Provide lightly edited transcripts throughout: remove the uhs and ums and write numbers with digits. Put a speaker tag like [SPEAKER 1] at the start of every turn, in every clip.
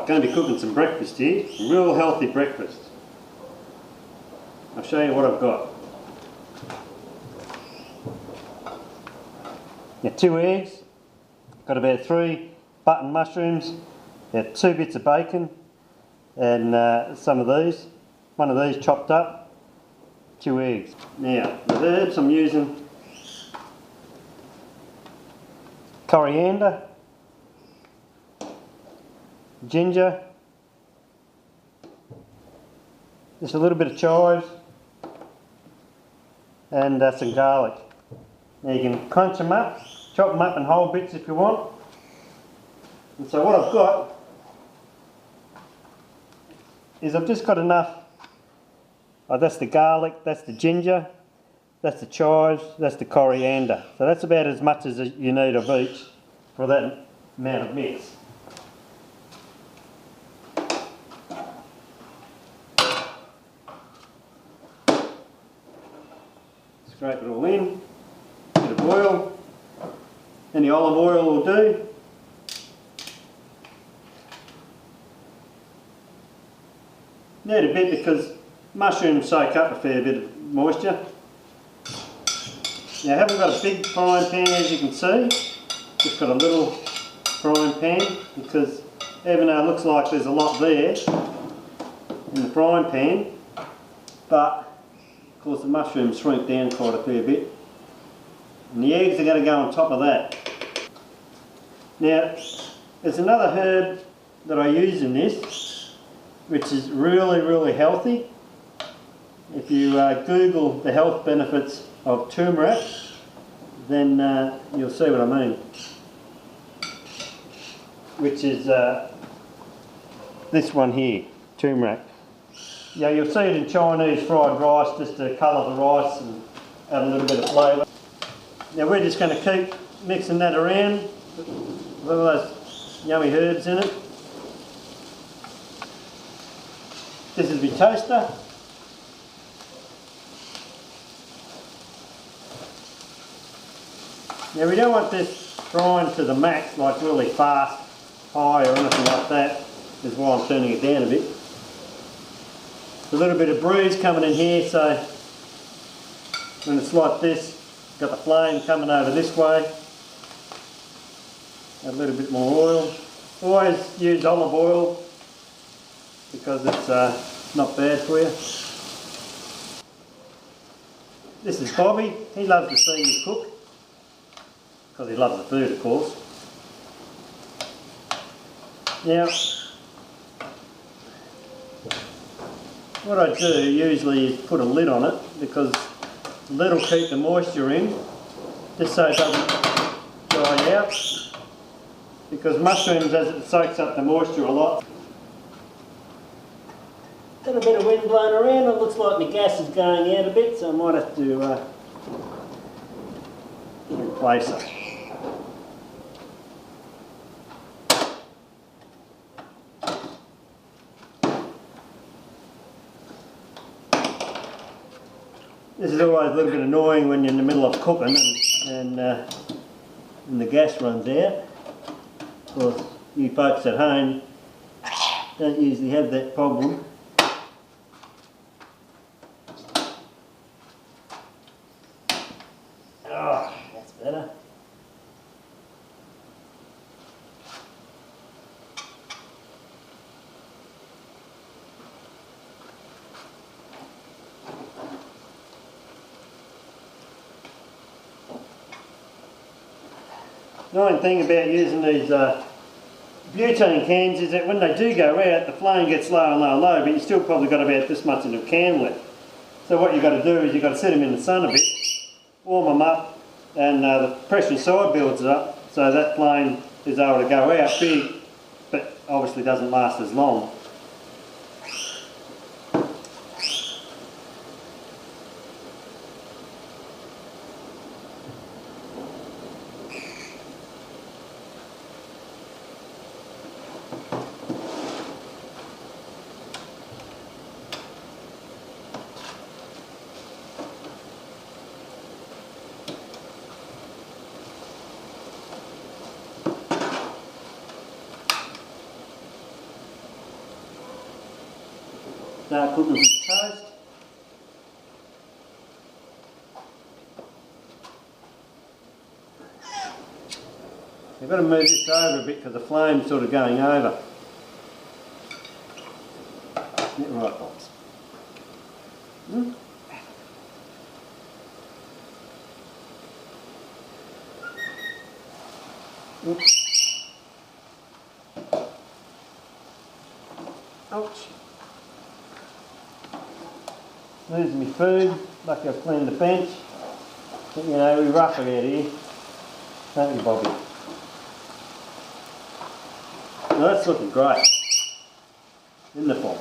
[SPEAKER 1] going to be cooking some breakfast here, real healthy breakfast. I'll show you what I've got. Yeah, 2 eggs, got about 3 button mushrooms, yeah, 2 bits of bacon, and some of these, one of these chopped up, 2 eggs. Now, the herbs I'm using: coriander, ginger, just a little bit of chives, and some garlic. Now you can crunch them up, chop them up in whole bits if you want. And so what I've got is I've just got enough. Oh, that's the garlic, that's the ginger, that's the chives, that's the coriander. So that's about as much as you need of each for that amount of mix. Scrape it all in, bit of oil, any olive oil will do. Need a bit because mushrooms soak up a fair bit of moisture. Now I haven't got a big frying pan, as you can see, just got a little frying pan, because even though it looks like there's a lot there in the frying pan, but of course the mushrooms shrink down quite a fair bit, and the eggs are going to go on top of that. Now there's another herb that I use in this, which is really healthy. If you Google the health benefits of turmeric, then you'll see what I mean. Which is this one here, turmeric. Yeah, you'll see it in Chinese fried rice, just to colour the rice and add a little bit of flavour. Now we're just going to keep mixing that around with all those yummy herbs in it. This is my toaster. Now we don't want this frying to the max, like really fast, high or anything like that. Is why I'm turning it down a bit. A little bit of breeze coming in here, so when it's like this, got the flame coming over this way. Add a little bit more oil. Always use olive oil because it's not bad for you. This is Bobby. He loves to see me cook because he loves the food, of course. Now, what I do usually is put a lid on it, because the lid will keep the moisture in, just so it doesn't dry out, because mushrooms, as it soaks up the moisture a lot. Got a bit of wind blowing around. It looks like my gas is going out a bit, so I might have to replace it. This is always a little bit annoying when you're in the middle of cooking and the gas runs out. Of course, you folks at home don't usually have that problem. Oh, that's better. The only thing about using these butane cans is that when they do go out, the flame gets lower and lower and lower, but you still probably got about this much in the can left. So what you've got to do is you've got to set them in the sun a bit, warm them up, and the pressure inside builds up, so that flame is able to go out big, but obviously doesn't last as long. start cooking with toast. You've got to move this over a bit because the flame's sort of going over. Get right, Pops. Oops. Ouch. Losing my food. Lucky I've cleaned the bench. But you know, we rough it out here. Don't we, Bobby? Well, that's looking great. In the pot.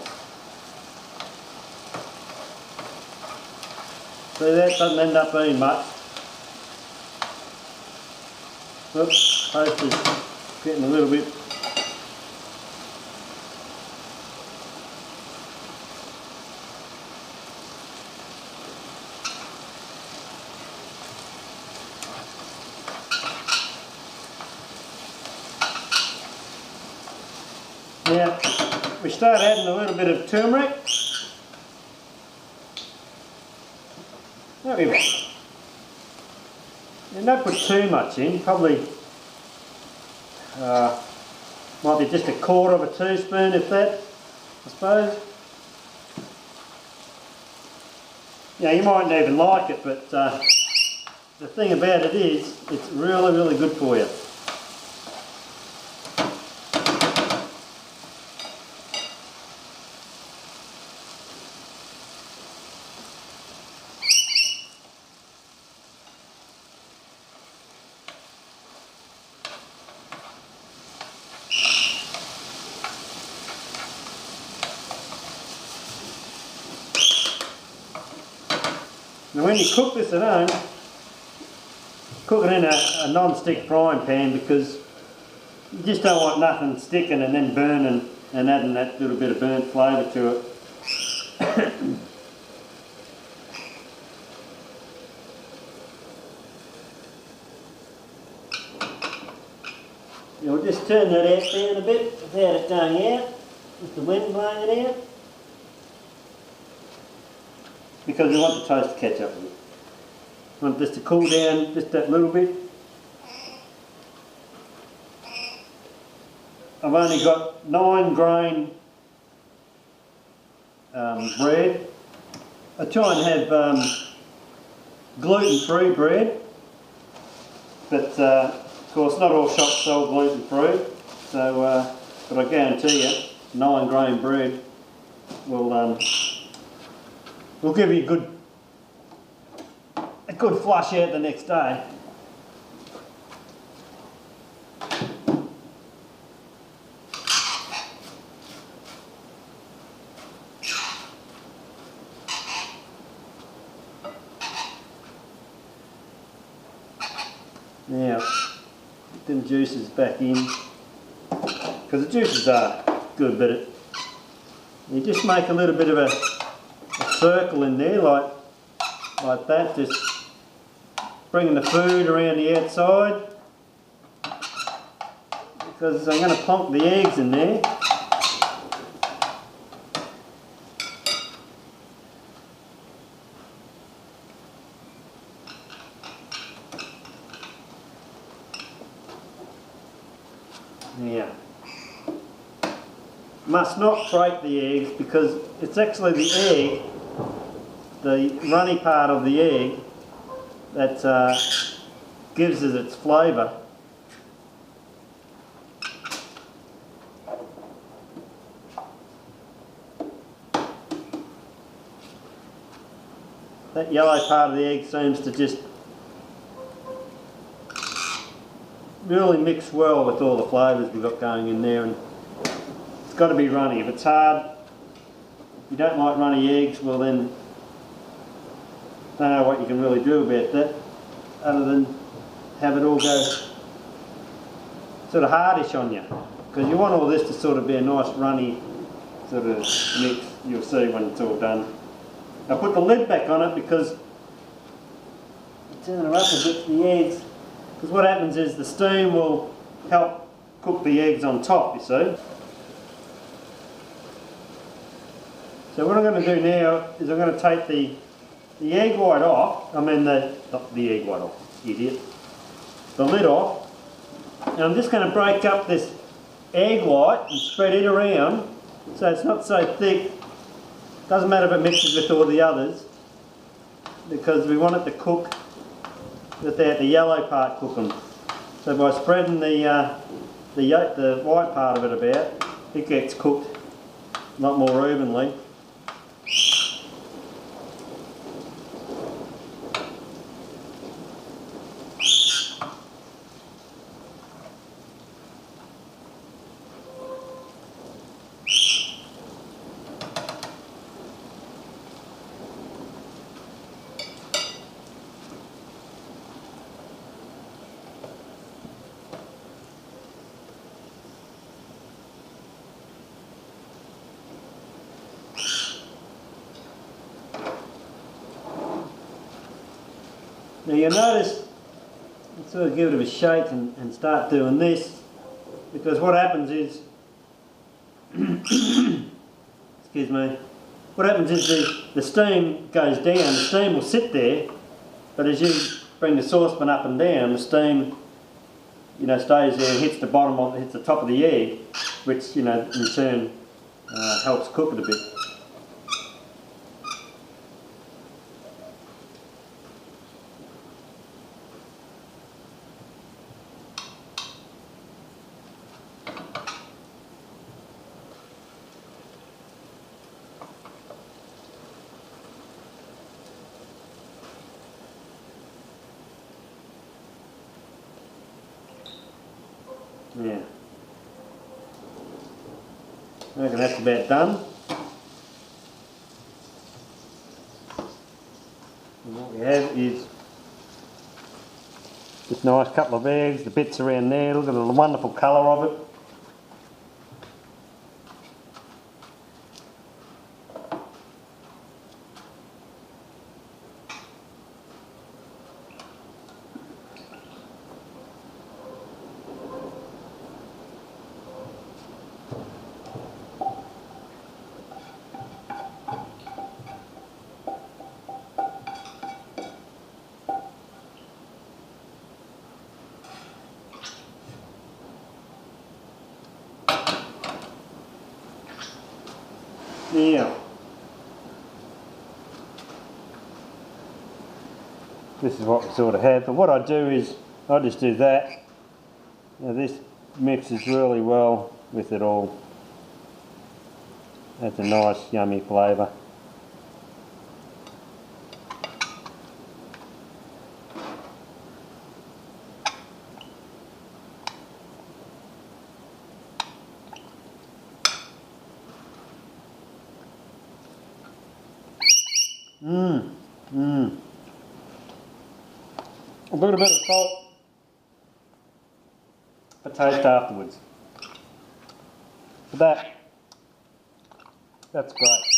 [SPEAKER 1] See, that doesn't end up being much. Oops, toast is getting a little bit. Now, we start adding a little bit of turmeric. There we go. And don't put too much in, probably might be just a quarter of a teaspoon, if that, I suppose. Yeah, you mightn't even like it, but the thing about it is, it's really, really good for you. Now when you cook this at home, cook it in a non-stick frying pan because you just don't want nothing sticking and then burning and adding that little bit of burnt flavour to it. You'll just turn that out down a bit without it going out, with the wind blowing it out. Because we want the toast to catch up with it. We want this to cool down just that little bit. I've only got 9 grain bread. I try and have gluten-free bread, but of course not all shops sell gluten-free. So, but I guarantee you, 9 grain bread will give you a good flush out the next day. Now, get them juices back in, because the juices are good, but you just make a little bit of a circle in there like that, just bringing the food around the outside, because I'm going to plonk the eggs in there. Now, must not break the eggs because it's actually the egg, the runny part of the egg, that gives it its flavour. That yellow part of the egg seems to just really mix well with all the flavours we've got going in there, and it's got to be runny. If it's hard, if you don't like runny eggs, well then I don't know what you can really do about that other than have it all go sort of hardish on you, because you want all this to sort of be a nice runny sort of mix. You'll see when it's all done. I put the lid back on it because turn it up a bit for the eggs, because what happens is the steam will help cook the eggs on top, you see. So what I'm going to do now is I'm going to take the egg white off, not the egg white off, idiot, the lid off, and I'm just going to break up this egg white and spread it around so it's not so thick. Doesn't matter if it mixes with all the others, because we want it to cook without the yellow part cooking. So by spreading the white part of it about, it gets cooked a lot more evenly. Now you'll notice, sort of give it a shake and start doing this, because what happens is, excuse me, what happens is the steam goes down, the steam will sit there, but as you bring the saucepan up and down, the steam, you know, stays there and hits the bottom of, hits the top of the egg, which, you know, in turn helps cook it a bit. Yeah, I reckon that's about done. And what we have is this nice couple of eggs, the bits around there, look at the wonderful colour of it. Now, this is what we sort of have, but what I do is I just do that. Now this mixes really well with it all. That's a nice yummy flavour. A little bit of salt for taste afterwards. But that's great.